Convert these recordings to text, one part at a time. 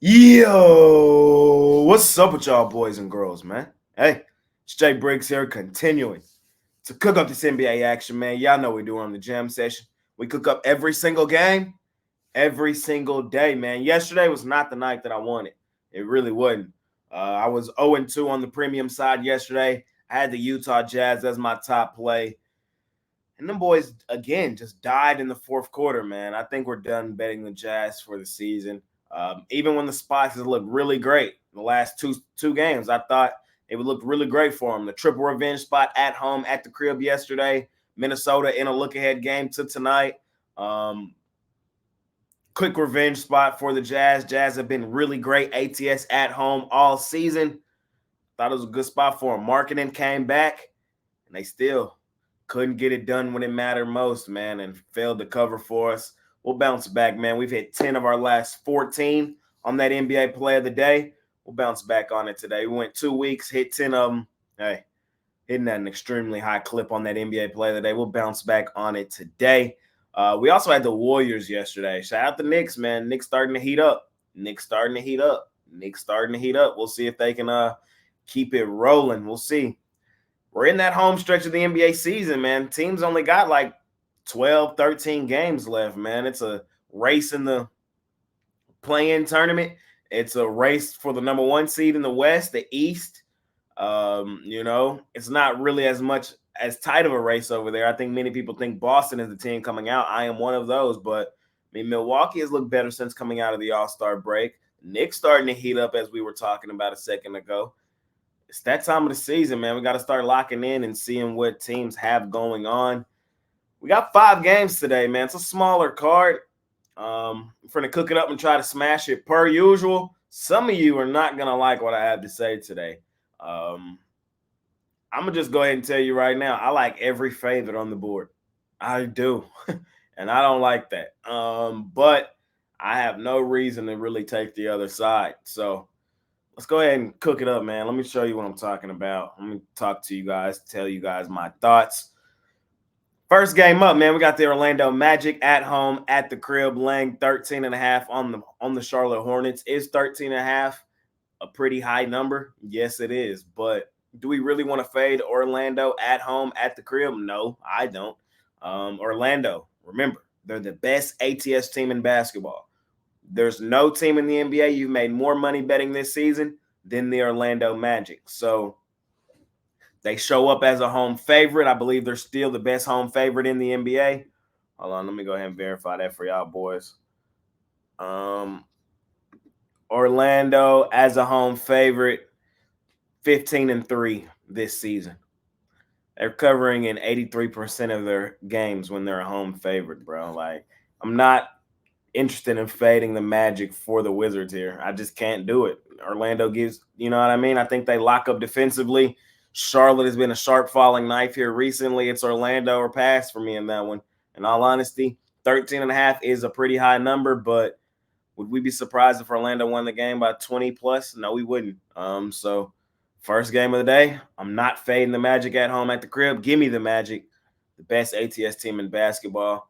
Yo, what's up with y'all boys and girls, man? Hey, it's Jay Briggs here, continuing to cook up this NBA action, man. Y'all know we do on the jam session. We cook up every single game, every single day, man. Yesterday was not the night that I wanted. It really wasn't. I was 0-2 on the premium side yesterday. I had the Utah Jazz as my top play. And them boys, again, just died in the fourth quarter, man. I think we're done betting the Jazz for the season. Even when the spots have looked really great the last two games, I thought it would look really great for them. The triple revenge spot at home at the crib yesterday, Minnesota in a look ahead game to tonight. Um, Quick revenge spot for the Jazz. Jazz have been really great ATS at home all season. Thought it was a good spot for them. Marketing came back, and they still couldn't get it done when it mattered most, man, and failed to cover for us. We'll bounce back, man. We've hit 10 of our last 14 on that NBA play of the day. We'll bounce back on it today. We went 2 weeks, hit 10 of them. Hey, hitting at an extremely high clip on that NBA play of the day. We'll bounce back on it today. We also had the Warriors yesterday. Shout out the Knicks, man. Knicks starting to heat up. Knicks starting to heat up. Knicks starting to heat up. We'll see if they can keep it rolling. We'll see. We're in that home stretch of the NBA season, man. Teams only got like 12, 13 games left, man. It's a race in the play-in tournament. It's a race for the number one seed in the West, the East. It's not really as tight of a race over there. I think many people think Boston is the team coming out. I am one of those, but I mean, Milwaukee has looked better since coming out of the All-Star break. Knicks starting to heat up, as we were talking about a second ago. It's that time of the season, man. We got to start locking in and seeing what teams have going on. We got 5 games today, man. It's a smaller card. We're going to cook it up and try to smash it per usual. Some of you are not going to like what I have to say today. I'm going to just go ahead and tell you right now, I like every favorite on the board. I do. And I don't like that. But I have no reason to really take the other side. So let's go ahead and cook it up, man. Let me show you what I'm talking about. Let me talk to you guys, tell you guys my thoughts. First game up, man. We got the Orlando Magic at home at the crib, laying 13.5 on the Charlotte Hornets. Is 13.5 a pretty high number? Yes, it is. But do we really want to fade Orlando at home at the crib? No, I don't. Orlando, remember, they're the best ATS team in basketball. There's no team in the NBA you've made more money betting this season than the Orlando Magic. So they show up as a home favorite. I believe they're still the best home favorite in the NBA. Hold on, let me go ahead and verify that for y'all boys. Orlando as a home favorite, 15-3 this season. They're covering in 83% of their games when they're a home favorite, bro. Like, I'm not interested in fading the Magic for the Wizards here. I just can't do it. Orlando gives, you know what I mean? I think they lock up defensively. Charlotte has been a sharp falling knife here recently. It's Orlando or pass for me in that one. In all honesty, 13.5 is a pretty high number, but would we be surprised if Orlando won the game by 20 plus? No, we wouldn't. So first game of the day, I'm not fading the Magic at home at the crib. Give me the Magic, the best ATS team in basketball.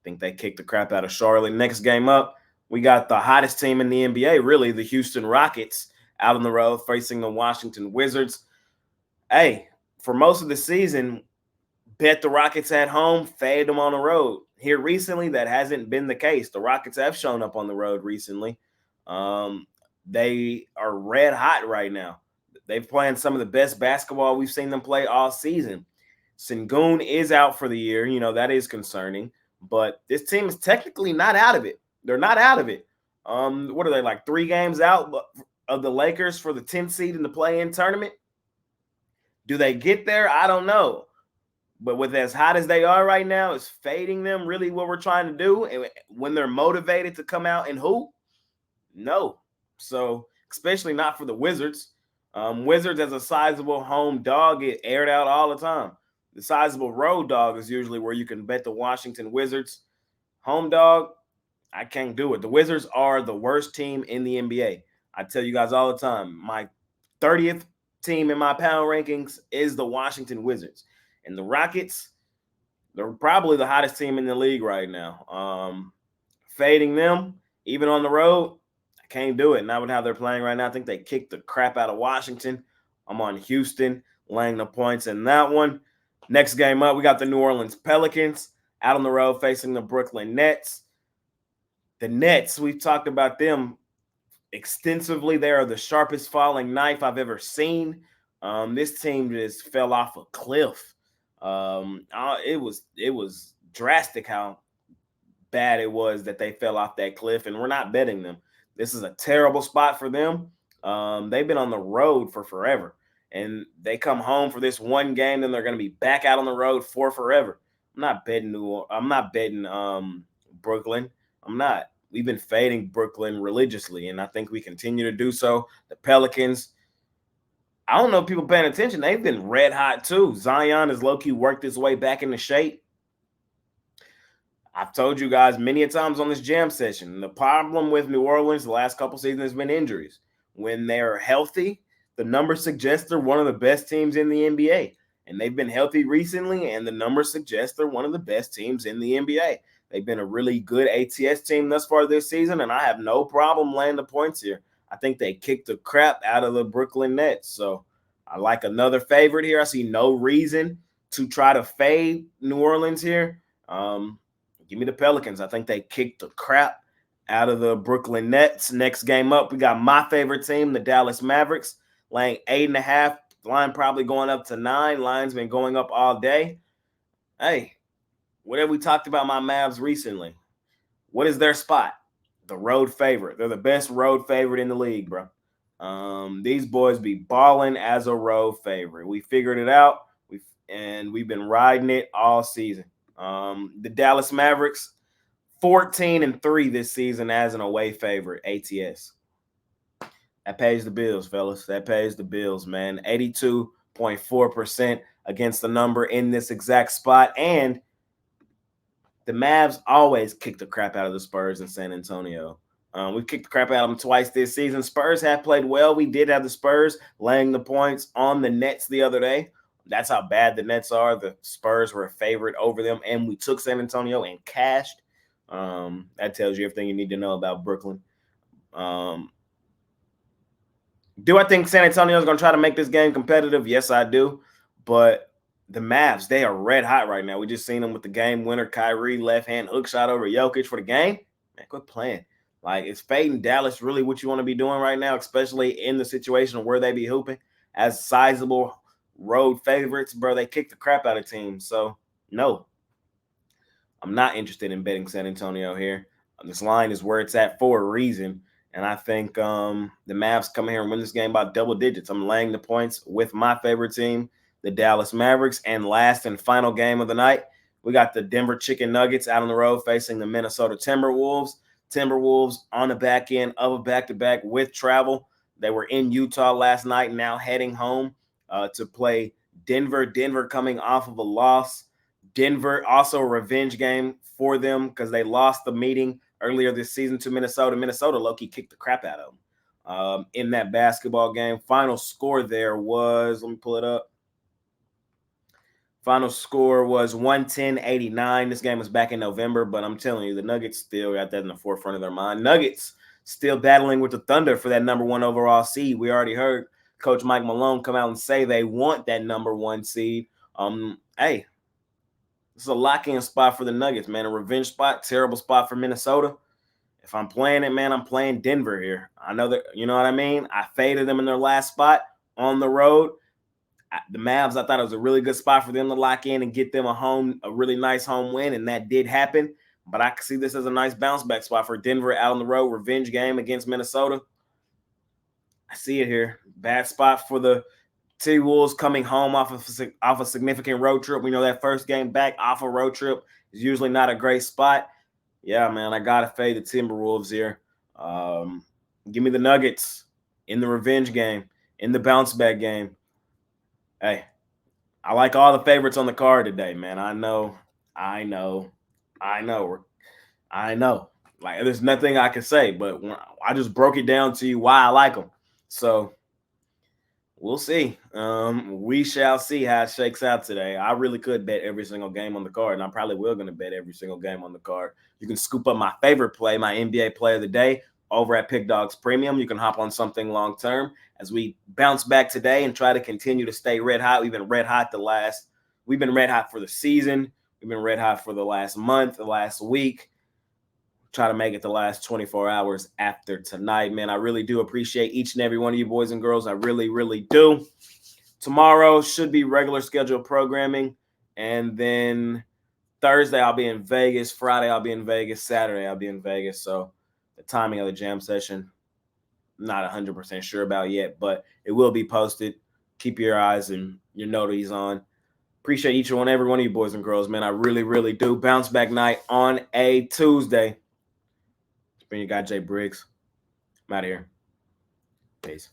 Think they kicked the crap out of Charlotte. Next game up, we got the hottest team in the NBA, really, the Houston Rockets, out on the road facing the Washington Wizards. Hey, for most of the season, bet the Rockets at home, fade them on the road. Here recently, that hasn't been the case. The Rockets have shown up on the road recently. They are red hot right now. They've playing some of the best basketball we've seen them play all season. Sengun is out for the year. You know, that is concerning. But this team is technically not out of it. They're not out of it. What are they, like 3 games out of the Lakers for the 10th seed in the play-in tournament? Do they get there? I don't know. But with as hot as they are right now, is fading them really what we're trying to do? And when they're motivated to come out and hoop? No. So, especially not for the Wizards. Wizards as a sizable home dog get aired out all the time. The sizable road dog is usually where you can bet the Washington Wizards. Home dog, I can't do it. The Wizards are the worst team in the NBA. I tell you guys all the time, my 30th team in my power rankings is the Washington Wizards. And the Rockets, they're probably the hottest team in the league right now. Fading them, even on the road, Can't do it. Not with how they're playing right now. I think they kicked the crap out of Washington. I'm on Houston, laying the points in that one. Next game up, we got the New Orleans Pelicans out on the road facing the Brooklyn Nets. The Nets, we've talked about them extensively. They are the sharpest falling knife I've ever seen. This team just fell off a cliff. It was drastic how bad it was that they fell off that cliff, and we're not betting them. This is a terrible spot for them. They've been on the road for forever, and they come home for this one game, then they're going to be back out on the road for forever. I'm not betting Brooklyn. I'm not. We've been fading Brooklyn religiously, and I think we continue to do so. The Pelicans, I don't know if people paying attention. They've been red hot too. Zion has low-key worked his way back into shape. I've told you guys many a times on this jam session, the problem with New Orleans the last couple seasons has been injuries. When they're healthy, the numbers suggest they're one of the best teams in the NBA. And they've been healthy recently, and the numbers suggest they're one of the best teams in the NBA. They've been a really good ATS team thus far this season, and I have no problem laying the points here. I think they kicked the crap out of the Brooklyn Nets. So I like another favorite here. I see no reason to try to fade New Orleans here. Give me the Pelicans. I think they kicked the crap out of the Brooklyn Nets. Next game up, we got my favorite team, the Dallas Mavericks, laying 8.5. Line probably going up to 9. Line's been going up all day. Hey, what have we talked about my Mavs recently? What is their spot? The road favorite. They're the best road favorite in the league, bro. These boys be balling as a road favorite. We figured it out, we've been riding it all season. The Dallas Mavericks, 14-3 this season as an away favorite, ATS. That pays the bills, fellas. That pays the bills, man. 82.4% against the number in this exact spot. And the Mavs always kick the crap out of the Spurs in San Antonio. We've kicked the crap out of them twice this season. Spurs have played well. We did have the Spurs laying the points on the Nets the other day. That's how bad the Nets are. The Spurs were a favorite over them, and we took San Antonio and cashed. That tells you everything you need to know about Brooklyn. Do I think San Antonio is going to try to make this game competitive? Yes, I do. But the Mavs, they are red hot right now. We just seen them with the game winner, Kyrie, left-hand hook shot over Jokic for the game. Man, quit playing. Like, is fading Dallas really what you want to be doing right now, especially in the situation where they be hooping as sizable road favorites? Bro, they kick the crap out of teams. So, no. I'm not interested in betting San Antonio here. This line is where it's at for a reason. And I think the Mavs come here and win this game by double digits. I'm laying the points with my favorite team, the Dallas Mavericks. And last and final game of the night, we got the Denver Chicken Nuggets out on the road facing the Minnesota Timberwolves. Timberwolves on the back end of a back-to-back with travel. They were in Utah last night, now heading home to play Denver. Denver coming off of a loss. Denver, also a revenge game for them because they lost the meeting earlier this season to Minnesota. Minnesota low-key kicked the crap out of them in that basketball game. Final score there was, let me pull it up. Final score was 110-89. This game was back in November, but I'm telling you, the Nuggets still got that in the forefront of their mind. Nuggets still battling with the Thunder for that number 1 overall seed. We already heard Coach Mike Malone come out and say they want that number 1 seed. Hey, this is a lock-in spot for the Nuggets, man. A revenge spot, terrible spot for Minnesota. If I'm playing it, man, I'm playing Denver here. I know that, you know what I mean? I faded them in their last spot on the road. The Mavs, I thought it was a really good spot for them to lock in and get them a really nice home win, and that did happen. But I see this as a nice bounce-back spot for Denver out on the road, revenge game against Minnesota. I see it here. Bad spot for the T-Wolves coming home off a significant road trip. We know that first game back off a road trip is usually not a great spot. Yeah, man, I got to fade the Timberwolves here. Give me the Nuggets in the revenge game, in the bounce-back game. Hey, I like all the favorites on the card today, man. I know. Like, there's nothing I can say, but I just broke it down to you why I like them. So, we'll see. We shall see how it shakes out today. I really could bet every single game on the card, and I probably will going to bet every single game on the card. You can scoop up my favorite play, my NBA play of the day, over at Pickdawgz Premium. You can hop on something long term as we bounce back today and try to continue to stay red hot. We've been red hot for the season. We've been red hot for the last month, the last week. Try to make it the last 24 hours after tonight, man. I really do appreciate each and every one of you boys and girls. I really, really do. Tomorrow should be regular scheduled programming. And then Thursday, I'll be in Vegas. Friday, I'll be in Vegas. Saturday, I'll be in Vegas. So the timing of the jam session, not 100% sure about yet, but it will be posted. Keep your eyes and your noties on. Appreciate each and every one of you boys and girls, man. I really, really do. Bounce back night on a Tuesday. It's been your guy, Jay Briggs. I'm out of here. Peace.